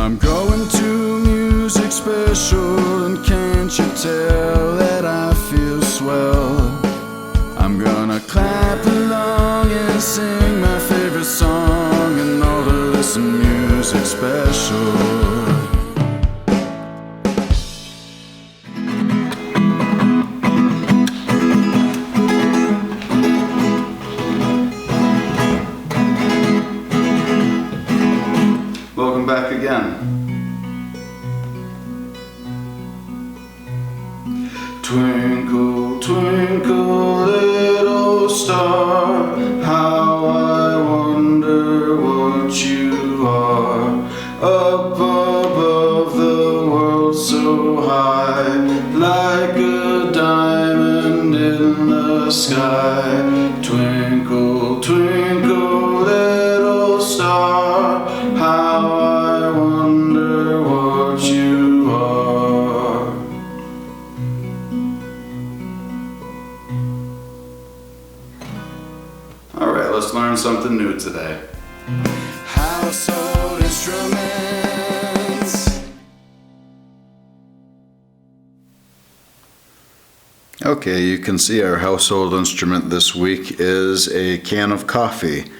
I'm going to music special, and can't you tell that I feel swell? I'm gonna clap along and sing my favorite song and all to listen music special. Welcome back again. Twinkle, twinkle, little star, how I wonder what you are. Up above the world so high, like a diamond in the sky. Twinkle, twinkle, little star, how I wonder what you are. Alright, let's learn something new today. Household instruments. Okay, you can see our household instrument this week is a can of coffee.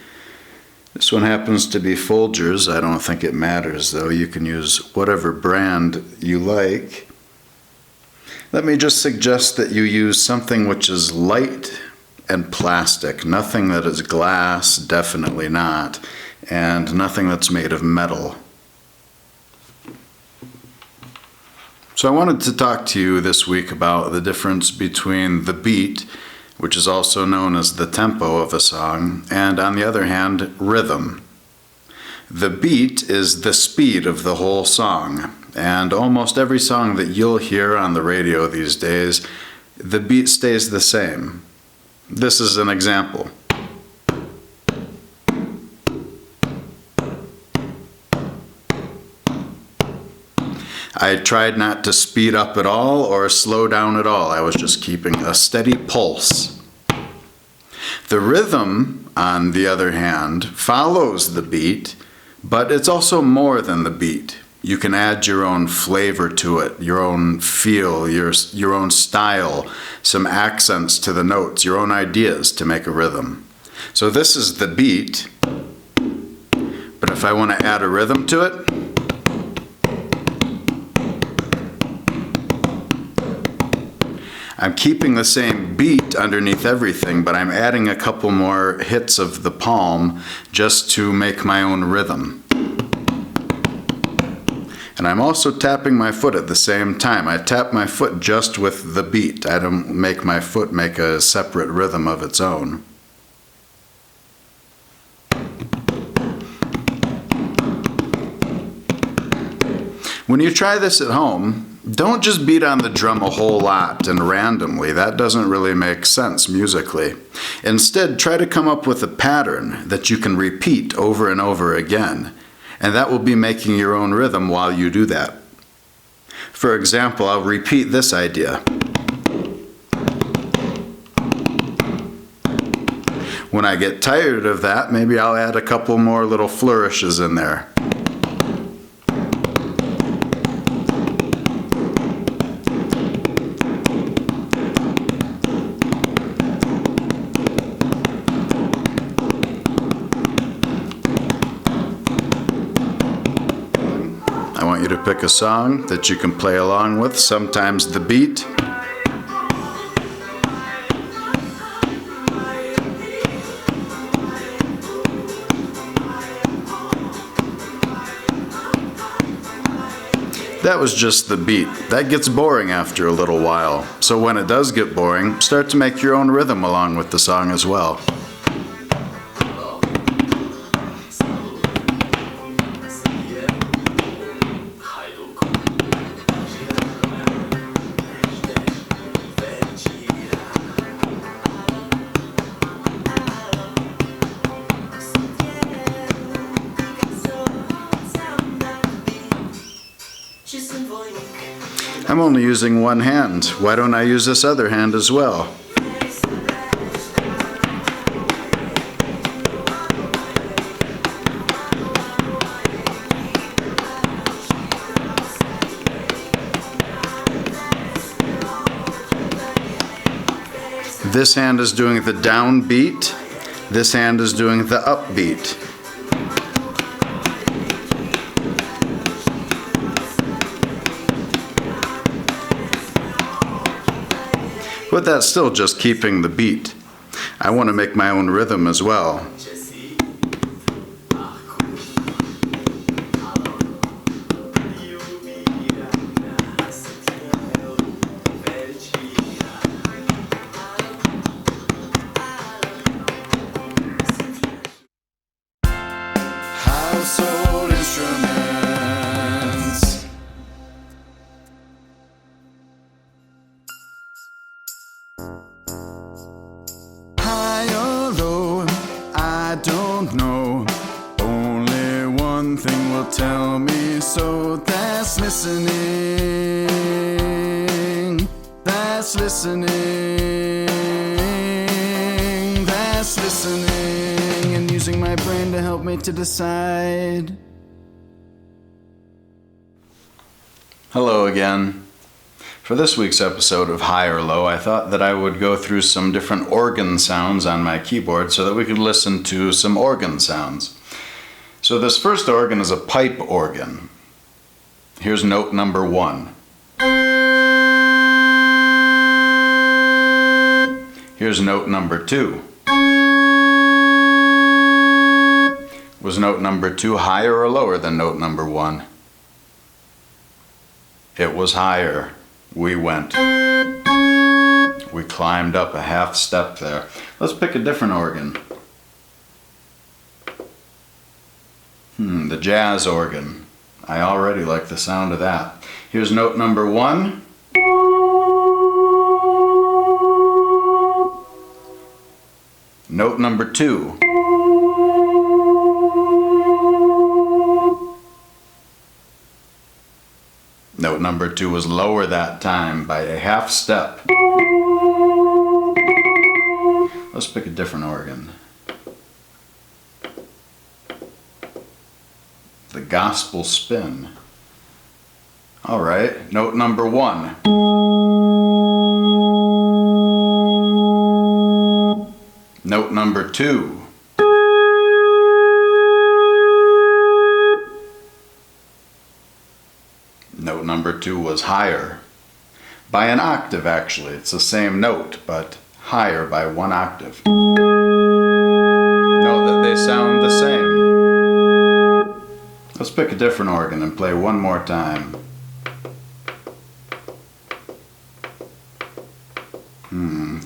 This one happens to be Folgers. I don't think it matters though. You can use whatever brand you like. Let me just suggest that you use something which is light and plastic. Nothing that is glass, definitely not, and nothing that's made of metal. So I wanted to talk to you this week about the difference between the beat, which is also known as the tempo of a song, and on the other hand, rhythm. The beat is the speed of the whole song, and almost every song that you'll hear on the radio these days, the beat stays the same. This is an example. I tried not to speed up at all or slow down at all. I was just keeping a steady pulse. The rhythm, on the other hand, follows the beat, but it's also more than the beat. You can add your own flavor to it, your own feel, your own style, some accents to the notes, your own ideas to make a rhythm. So this is the beat, but if I want to add a rhythm to it, I'm keeping the same beat underneath everything, but I'm adding a couple more hits of the palm just to make my own rhythm. And I'm also tapping my foot at the same time. I tap my foot just with the beat. I don't make my foot make a separate rhythm of its own. When you try this at home, don't just beat on the drum a whole lot and randomly. That doesn't really make sense musically. Instead, try to come up with a pattern that you can repeat over and over again, and that will be making your own rhythm while you do that. For example, I'll repeat this idea. When I get tired of that, maybe I'll add a couple more little flourishes in there. I want you to pick a song that you can play along with, sometimes the beat. That was just the beat. That gets boring after a little while. So when it does get boring, start to make your own rhythm along with the song as well. I'm only using one hand. Why don't I use this other hand as well? This hand is doing the down beat. This hand is doing the up beat. But that's still just keeping the beat. I want to make my own rhythm as well. Household instruments. High or low, I don't know. Only one thing will tell me so. That's listening. That's listening. That's listening. And using my brain to help me to decide. Hello again. For this week's episode of High or Low, I thought that I would go through some different organ sounds on my keyboard so that we could listen to some organ sounds. So this first organ is a pipe organ. Here's note number 1. Here's note number 2. Was note number 2 higher or lower than note number 1? It was higher. We climbed up a half step there. Let's pick a different organ. The jazz organ. I already like the sound of that. Here's note number 1. Note number 2. Note number 2 was lower that time by a half step. Let's pick a different organ. The gospel spin. All right, note number 1. Note number 2. Note number 2 was higher. By an octave, actually. It's the same note, but higher by 1 octave. Note that they sound the same. Let's pick a different organ and play one more time.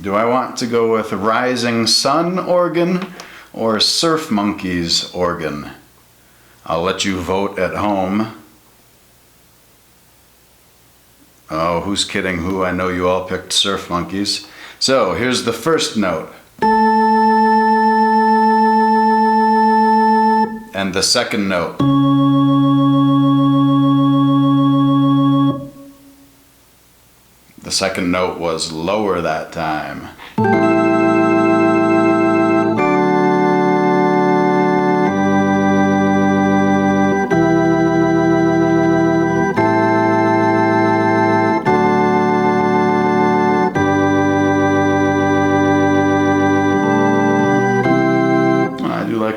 Do I want to go with Rising Sun organ or Surf Monkeys organ? I'll let you vote at home. Oh, who's kidding who? I know you all picked Surf Monkeys. So, here's the first note. And the second note. The second note was lower that time.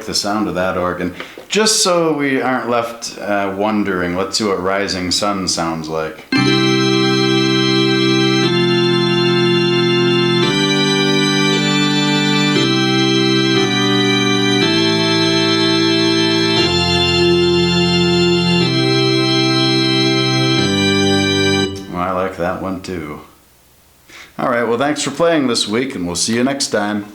The sound of that organ. Just so we aren't left wondering, let's see what Rising Sun sounds like. Well, I like that one too. All right, well, thanks for playing this week, and we'll see you next time.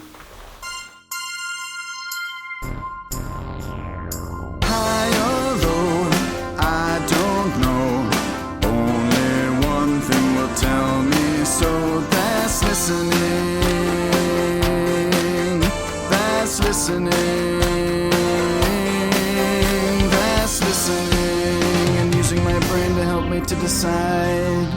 That's listening, and using my brain to help me to decide.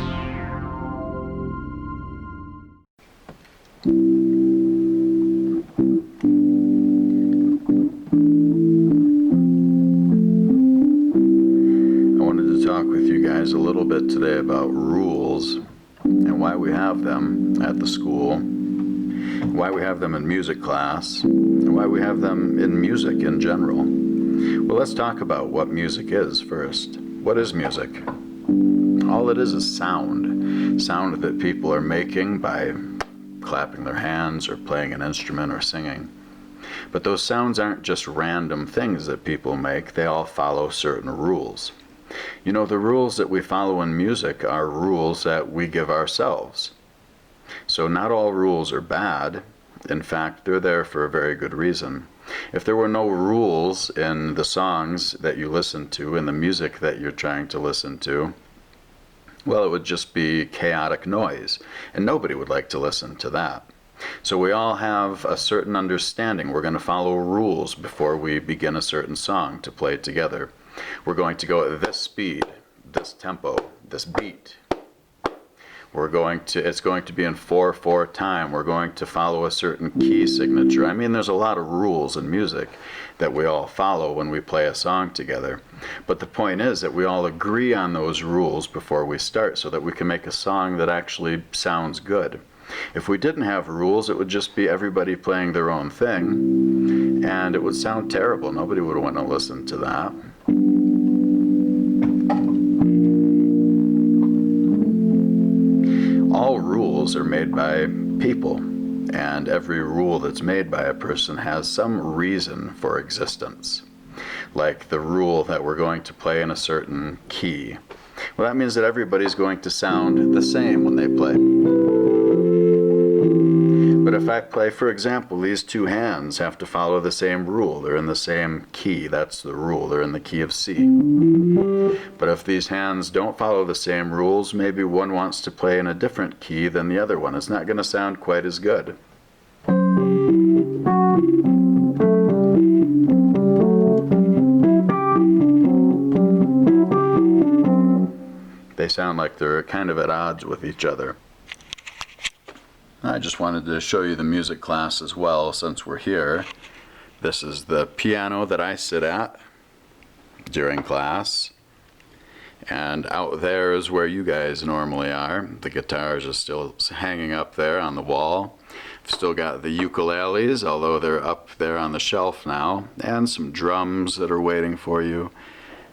I wanted to talk with you guys a little bit today about rules and why we have them at the school. why we have them in music class, and why we have them in music in general. Well, let's talk about what music is first. What is music? All it is sound. Sound that people are making by clapping their hands or playing an instrument or singing. But those sounds aren't just random things that people make, they all follow certain rules. You know, the rules that we follow in music are rules that we give ourselves. So not all rules are bad. In fact, they're there for a very good reason. If there were no rules in the songs that you listen to, in the music that you're trying to listen to, well, it would just be chaotic noise, and nobody would like to listen to that. So we all have a certain understanding. We're going to follow rules before we begin a certain song to play together. We're going to go at this speed, this tempo, this beat. It's going to be in 4/4 time. We're going to follow a certain key signature. I mean, there's a lot of rules in music that we all follow when we play a song together. But the point is that we all agree on those rules before we start so that we can make a song that actually sounds good. If we didn't have rules, it would just be everybody playing their own thing, and it would sound terrible. Nobody would want to listen to that. All rules are made by people, and every rule that's made by a person has some reason for existence. Like the rule that we're going to play in a certain key. Well, that means that everybody's going to sound the same when they play. But if I play, for example, these two hands have to follow the same rule. They're in the same key. That's the rule. They're in the key of C. But if these hands don't follow the same rules, maybe one wants to play in a different key than the other one. It's not going to sound quite as good. They sound like they're kind of at odds with each other. I just wanted to show you the music class as well since we're here. This is the piano that I sit at during class. And out there is where you guys normally are. The guitars are still hanging up there on the wall. I've still got the ukuleles, although they're up there on the shelf now, and some drums that are waiting for you.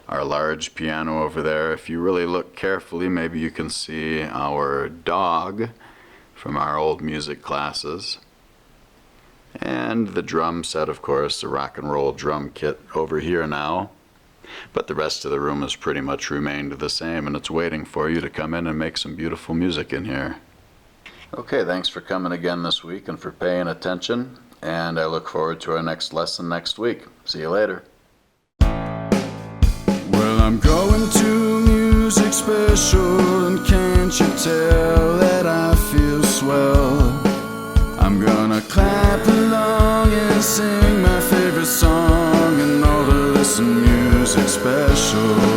Our large piano over there. If you really look carefully, maybe you can see our dog from our old music classes. And the drum set, of course, the rock and roll drum kit over here now. But the rest of the room has pretty much remained the same, and it's waiting for you to come in and make some beautiful music in here. Okay, thanks for coming again this week and for paying attention, and I look forward to our next lesson next week. See you later. Well, I'm going to music special, and can't you tell that I feel swell? I'm gonna clap along and sing my favorite song, and all to listen music special.